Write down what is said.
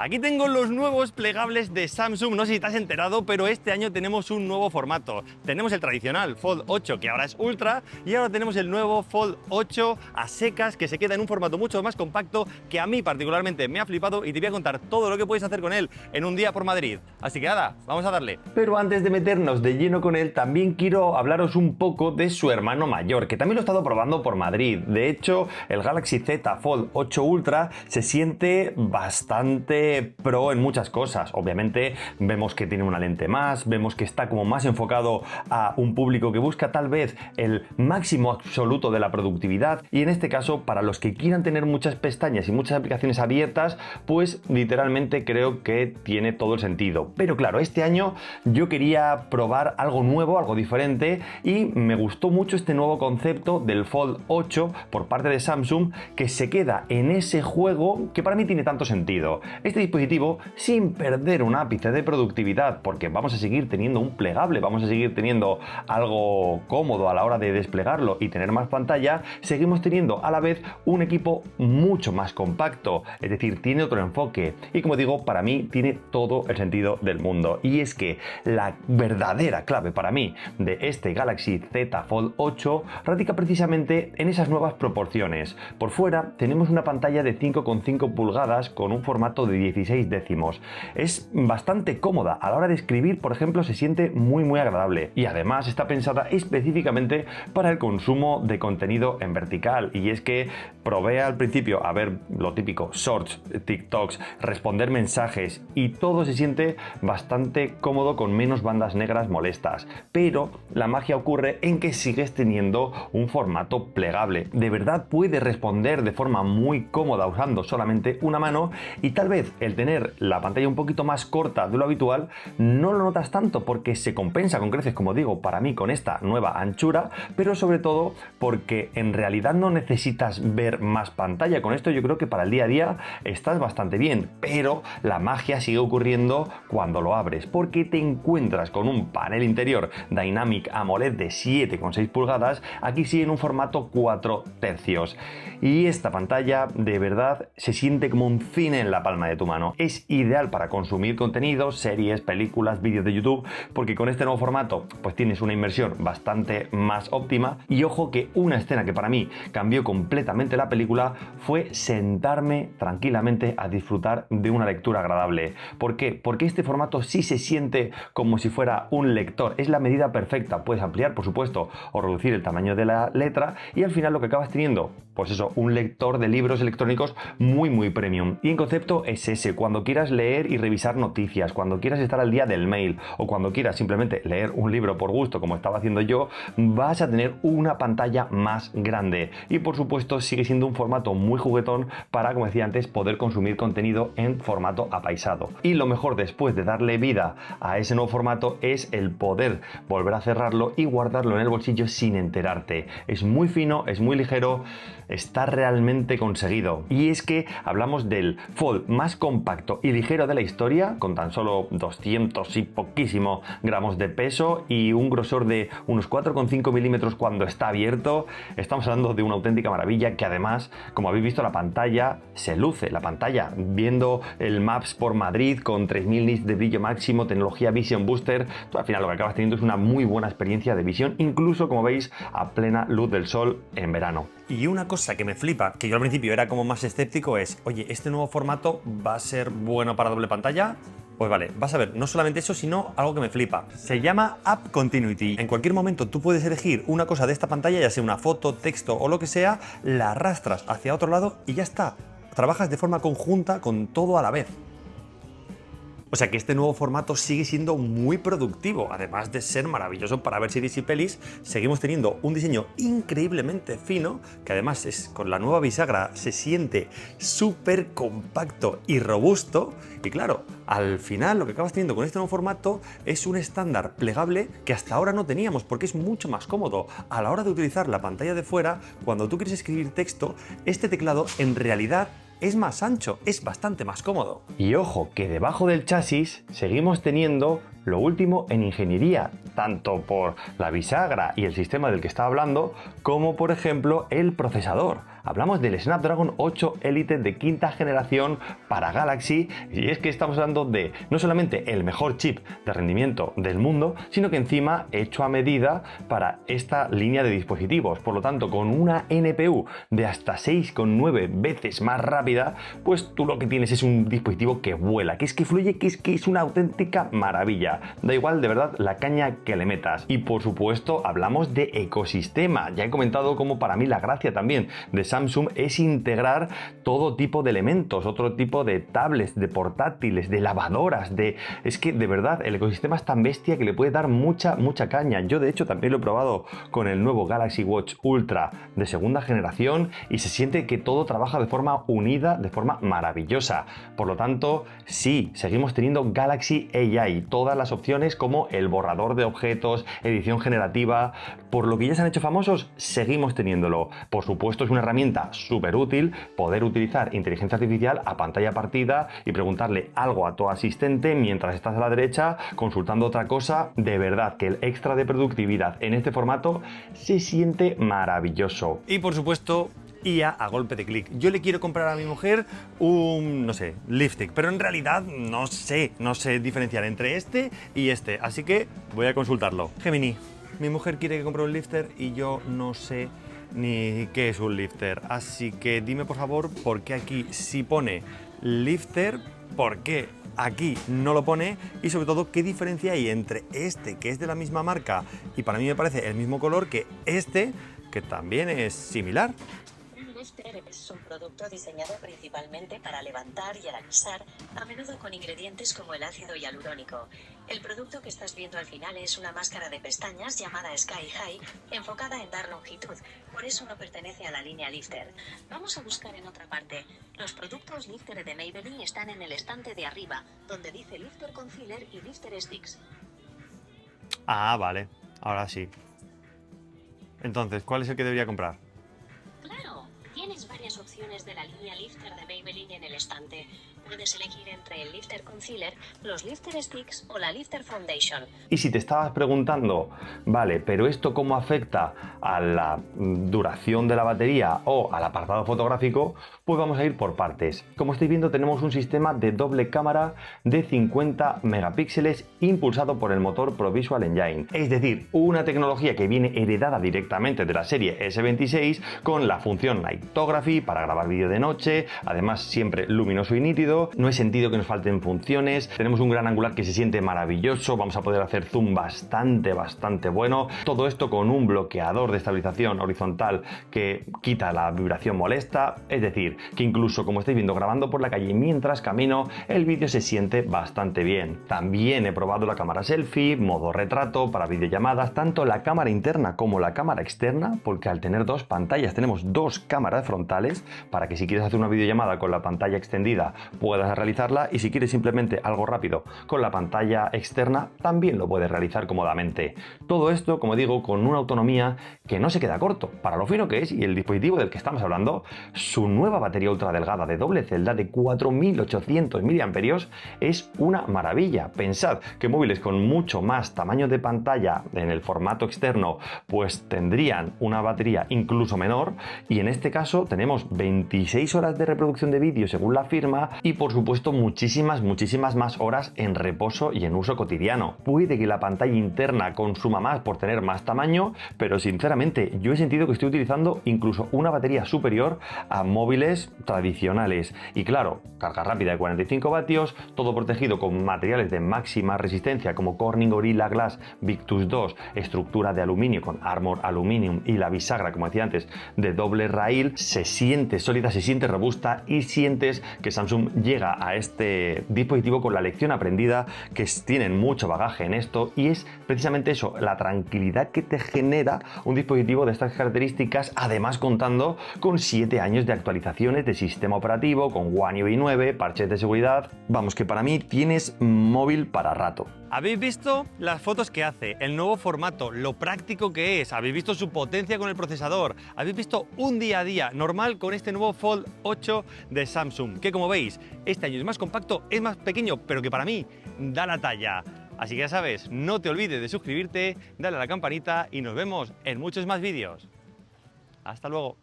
Aquí tengo los nuevos plegables de Samsung. No sé si te has enterado, pero este año tenemos un nuevo formato. Tenemos el tradicional Fold 8, que ahora es Ultra, y ahora tenemos el nuevo Fold 8 a secas, que se queda en un formato mucho más compacto, que a mí particularmente me ha flipado, y te voy a contar todo lo que puedes hacer con él en un día por Madrid. Así que nada, vamos a darle. Pero antes de meternos de lleno con él, también quiero hablaros un poco de su hermano mayor, que también lo he estado probando por Madrid. De hecho, el Galaxy Z Fold 8 Ultra se siente bastante pro en muchas cosas. Obviamente vemos que tiene una lente más, vemos que está como más enfocado a un público que busca tal vez el máximo absoluto de la productividad, y en este caso para los que quieran tener muchas pestañas y muchas aplicaciones abiertas, pues literalmente creo que tiene todo el sentido. Pero claro, este año yo quería probar algo nuevo, algo diferente, y me gustó mucho este nuevo concepto del Fold 8 por parte de Samsung, que se queda en ese juego que para mí tiene tanto sentido. Este dispositivo, sin perder un ápice de productividad, porque vamos a seguir teniendo un plegable, vamos a seguir teniendo algo cómodo a la hora de desplegarlo y tener más pantalla, seguimos teniendo a la vez un equipo mucho más compacto, es decir, tiene otro enfoque, y como digo, para mí tiene todo el sentido del mundo. Y es que la verdadera clave para mí de este Galaxy Z Fold 8 radica precisamente en esas nuevas proporciones. Por fuera tenemos una pantalla de 5,5 pulgadas con un formato de 16 décimos. Es bastante cómoda a la hora de escribir, por ejemplo, se siente muy agradable, y además está pensada específicamente para el consumo de contenido en vertical. Y es que probé al principio a ver lo típico, shorts, TikToks, responder mensajes, y todo se siente bastante cómodo con menos bandas negras molestas. Pero la magia ocurre en que sigues teniendo un formato plegable. De verdad puedes responder de forma muy cómoda usando solamente una mano, y tal vez el tener la pantalla un poquito más corta de lo habitual no lo notas tanto, porque se compensa con creces, como digo, para mí con esta nueva anchura, pero sobre todo porque en realidad no necesitas ver más pantalla. Con esto yo creo que para el día a día estás bastante bien, pero la magia sigue ocurriendo cuando lo abres, porque te encuentras con un panel interior Dynamic AMOLED de 7,6 pulgadas, aquí sí en un formato 4 tercios. Y esta pantalla de verdad se siente como un cine en la palma de tu mano. Es ideal para consumir contenidos, series, películas, vídeos de YouTube, porque con este nuevo formato pues tienes una inmersión bastante más óptima. Y ojo que una escena que para mí cambió completamente la película fue sentarme tranquilamente a disfrutar de una lectura agradable. ¿Por qué? Porque este formato sí se siente como si fuera un lector. Es la medida perfecta. Puedes ampliar, por supuesto, o reducir el tamaño de la letra, y al final lo que acabas teniendo, pues eso, un lector de libros electrónicos muy premium. Y en concepto es ese: cuando quieras leer y revisar noticias, cuando quieras estar al día del mail, o cuando quieras simplemente leer un libro por gusto, como estaba haciendo yo, vas a tener una pantalla más grande. Y por supuesto sigue siendo un formato muy juguetón para, como decía antes, poder consumir contenido en formato apaisado. Y lo mejor después de darle vida a ese nuevo formato es el poder volver a cerrarlo y guardarlo en el bolsillo sin enterarte. Es muy fino, es muy ligero, está realmente conseguido. Y es que hablamos del Fold más compacto y ligero de la historia, con tan solo 200 y poquísimo gramos de peso y un grosor de unos 4,5 milímetros cuando está abierto. Estamos hablando de una auténtica maravilla, que además, como habéis visto, la pantalla se luce. La pantalla, viendo el Maps por Madrid con 3000 nits de brillo máximo, tecnología Vision Booster, tú al final lo que acabas teniendo es una muy buena experiencia de visión, incluso, como veis, a plena luz del sol en verano. Y una cosa que me flipa, que yo al principio era como más escéptico, es, oye, ¿este nuevo formato va a ser bueno para doble pantalla? Pues vale, vas a ver, no solamente eso, sino algo que me flipa. Se llama App Continuity. En cualquier momento tú puedes elegir una cosa de esta pantalla, ya sea una foto, texto o lo que sea, la arrastras hacia otro lado y ya está. Trabajas de forma conjunta con todo a la vez. O sea que este nuevo formato sigue siendo muy productivo. Además de ser maravilloso para ver series y pelis, seguimos teniendo un diseño increíblemente fino, que además con la nueva bisagra se siente súper compacto y robusto. Y claro, al final lo que acabas teniendo con este nuevo formato es un estándar plegable que hasta ahora no teníamos, porque es mucho más cómodo. A la hora de utilizar la pantalla de fuera, cuando tú quieres escribir texto, este teclado en realidad es más ancho, es bastante más cómodo. Y ojo, que debajo del chasis seguimos teniendo lo último en ingeniería, tanto por la bisagra y el sistema del que estaba hablando, como por ejemplo el procesador. Hablamos del Snapdragon 8 Elite de quinta generación para Galaxy, y es que estamos hablando de no solamente el mejor chip de rendimiento del mundo, sino que encima hecho a medida para esta línea de dispositivos. Por lo tanto, con una NPU de hasta 6,9 veces más rápida, pues tú lo que tienes es un dispositivo que vuela, que es que fluye, que es una auténtica maravilla. Da igual de verdad la caña que le metas. Y por supuesto hablamos de ecosistema. Ya he comentado cómo para mí la gracia también de Samsung es integrar todo tipo de elementos, otro tipo de tablets, de portátiles, de lavadoras, es que de verdad el ecosistema es tan bestia que le puede dar mucha caña. Yo de hecho también lo he probado con el nuevo Galaxy Watch Ultra de segunda generación y se siente que todo trabaja de forma unida, de forma maravillosa. Por lo tanto, sí, seguimos teniendo Galaxy AI, todas las opciones como el borrador de objetos, edición generativa, por lo que ya se han hecho famosos, seguimos teniéndolo. Por supuesto, es una herramienta súper útil poder utilizar inteligencia artificial a pantalla partida y preguntarle algo a tu asistente mientras estás a la derecha consultando otra cosa. De verdad que el extra de productividad en este formato se siente maravilloso. Y por supuesto, IA a golpe de clic. Yo le quiero comprar a mi mujer un, no sé, lipstick, pero en realidad no sé diferenciar entre este y este, así que voy a consultarlo. Gemini, mi mujer quiere que compre un lifter y yo no sé ni qué es un lifter, así que dime por favor por qué aquí sí pone lifter, por qué aquí no lo pone y sobre todo qué diferencia hay entre este, que es de la misma marca y para mí me parece el mismo color, que este, que también es similar. Un lifter es un producto diseñado principalmente para levantar y alzar, a menudo con ingredientes como el ácido hialurónico. El producto que estás viendo al final es una máscara de pestañas llamada Sky High, enfocada en dar longitud, por eso no pertenece a la línea Lifter. Vamos a buscar en otra parte. Los productos Lifter de Maybelline están en el estante de arriba, donde dice Lifter Concealer y Lifter Sticks. Ah, vale, ahora sí. Entonces, ¿cuál es el que debería comprar? Claro, tienes varias opciones de la línea Lifter de Maybelline en el estante. Puedes elegir entre el Lifter Concealer, los Lifter Sticks o la Lifter Foundation. Y si te estabas preguntando, vale, pero ¿esto cómo afecta a la duración de la batería o al apartado fotográfico? Pues vamos a ir por partes. Como estáis viendo, tenemos un sistema de doble cámara de 50 megapíxeles impulsado por el motor ProVisual Engine. Es decir, una tecnología que viene heredada directamente de la serie S26 con la función Nightography para grabar vídeo de noche, además siempre luminoso y nítido. No he sentido que nos falten funciones, tenemos un gran angular que se siente maravilloso, vamos a poder hacer zoom bastante bueno. Todo esto con un bloqueador de estabilización horizontal que quita la vibración molesta, es decir, que incluso como estáis viendo grabando por la calle mientras camino, el vídeo se siente bastante bien. También he probado la cámara selfie, modo retrato para videollamadas, tanto la cámara interna como la cámara externa, porque al tener dos pantallas tenemos dos cámaras frontales para que si quieres hacer una videollamada con la pantalla extendida puedas realizarla, y si quieres simplemente algo rápido con la pantalla externa también lo puedes realizar cómodamente. Todo esto, como digo, con una autonomía que no se queda corto para lo fino que es, y el dispositivo del que estamos hablando, su nueva batería ultra delgada de doble celda de 4800 mAh es una maravilla. Pensad que móviles con mucho más tamaño de pantalla en el formato externo pues tendrían una batería incluso menor, y en este caso tenemos 26 horas de reproducción de vídeo según la firma y por supuesto muchísimas más horas en reposo y en uso cotidiano. Puede que la pantalla interna consuma más por tener más tamaño, pero sinceramente yo he sentido que estoy utilizando incluso una batería superior a móviles tradicionales. Y claro, carga rápida de 45 vatios, todo protegido con materiales de máxima resistencia como Corning Gorilla Glass Victus 2, estructura de aluminio con Armor Aluminium y la bisagra, como decía antes, de doble rail. Se siente sólida, se siente robusta y sientes que Samsung llega a este dispositivo con la lección aprendida, que tienen mucho bagaje en esto, y es precisamente eso, la tranquilidad que te genera un dispositivo de estas características, además contando con 7 años de actualizaciones de sistema operativo, con One UI 9, parches de seguridad. Vamos, que para mí tienes móvil para rato. ¿Habéis visto las fotos que hace, el nuevo formato, lo práctico que es? ¿Habéis visto su potencia con el procesador? ¿Habéis visto un día a día normal con este nuevo Fold 8 de Samsung? Que como veis, este año es más compacto, es más pequeño, pero que para mí da la talla. Así que ya sabes, no te olvides de suscribirte, dale a la campanita y nos vemos en muchos más vídeos. Hasta luego.